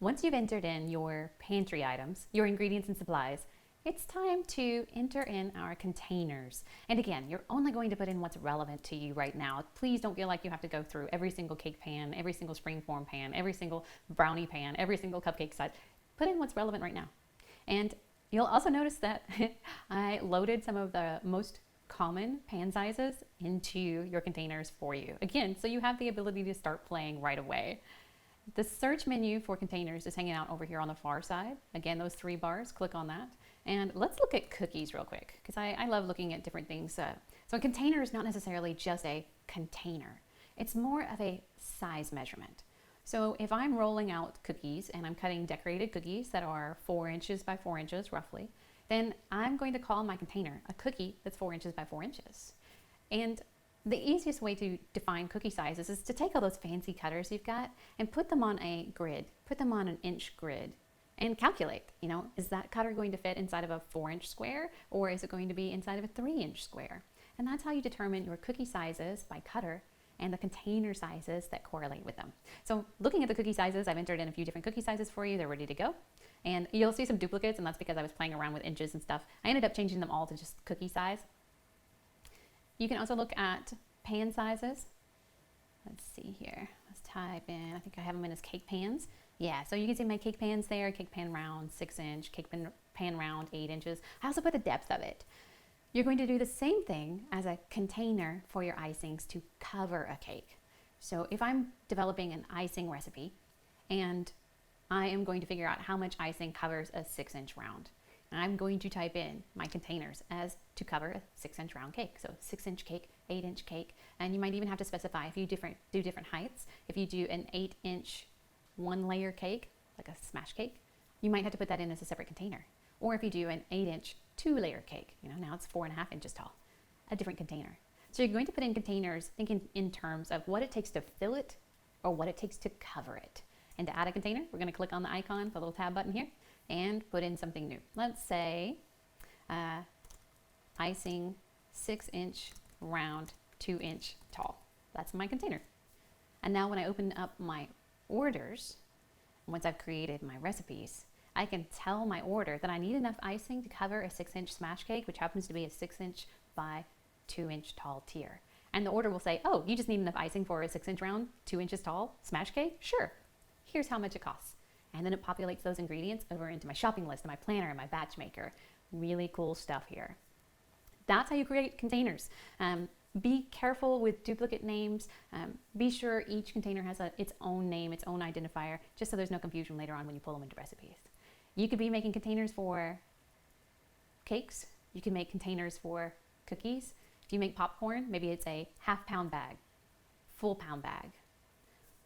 Once you've entered in your pantry items, your ingredients and supplies, it's time to enter in our containers. And again, you're only going to put in what's relevant to you right now. Please don't feel like you have to go through every single cake pan, every single springform pan, every single brownie pan, every single cupcake size. Put in what's relevant right now. And you'll also notice that I loaded some of the most common pan sizes into your containers for you. Again, so you have the ability to start playing right away. The search menu for containers is hanging out over here on the far side. Again, those 3 bars, click on that. And let's look at cookies real quick, because I love looking at different things. So a container is not necessarily just a container. It's more of a size measurement. So if I'm rolling out cookies and I'm cutting decorated cookies that are 4 inches by 4 inches roughly, then I'm going to call my container a cookie that's 4 inches by 4 inches. And the easiest way to define cookie sizes is to take all those fancy cutters you've got and put them on a grid, put them on an inch grid, and calculate, is that cutter going to fit inside of a 4-inch square, or is it going to be inside of a 3-inch square? And that's how you determine your cookie sizes by cutter and the container sizes that correlate with them. So looking at the cookie sizes, I've entered in a few different cookie sizes for you. They're ready to go. And you'll see some duplicates, and that's because I was playing around with inches and stuff. I ended up changing them all to just cookie size. You can also look at pan sizes. Let's see here. Let's type in, I think I have them in as cake pans. Yeah, so you can see my cake pans there, cake pan round, 6-inch, cake pan round, 8 inches. I also put the depth of it. You're going to do the same thing as a container for your icings to cover a cake. So if I'm developing an icing recipe and I am going to figure out how much icing covers a 6-inch round, I'm going to type in my containers as to cover a 6-inch round cake. So 6-inch cake, 8-inch cake, and you might even have to specify if you do different heights. If you do an 8-inch 1-layer cake, like a smash cake, you might have to put that in as a separate container. Or if you do an 8-inch 2-layer cake, now it's 4.5 inches tall, a different container. So you're going to put in containers thinking in terms of what it takes to fill it or what it takes to cover it. And to add a container, we're going to click on the icon, the little tab button here, and put in something new. Let's say icing 6-inch round, 2-inch tall. That's my container. And now when I open up my orders, once I've created my recipes, I can tell my order that I need enough icing to cover a 6-inch smash cake, which happens to be a 6-inch by 2-inch tall tier. And the order will say, oh, you just need enough icing for a 6-inch round, 2 inches tall smash cake? Sure. Here's how much it costs. And then it populates those ingredients over into my shopping list, and my planner, and my batch maker. Really cool stuff here. That's how you create containers. Be careful with duplicate names. Be sure each container has its own name, its own identifier, just so there's no confusion later on when you pull them into recipes. You could be making containers for cakes. You can make containers for cookies. If you make popcorn, maybe it's a half-pound bag, full-pound bag.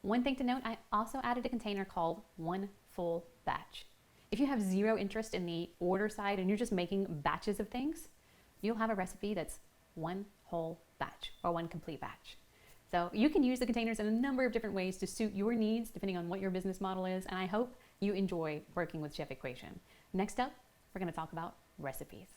One thing to note, I also added a container called one full batch. If you have zero interest in the order side and you're just making batches of things, you'll have a recipe that's one whole batch or one complete batch. So you can use the containers in a number of different ways to suit your needs depending on what your business model is, and I hope you enjoy working with Chef Equation. Next up, we're going to talk about recipes.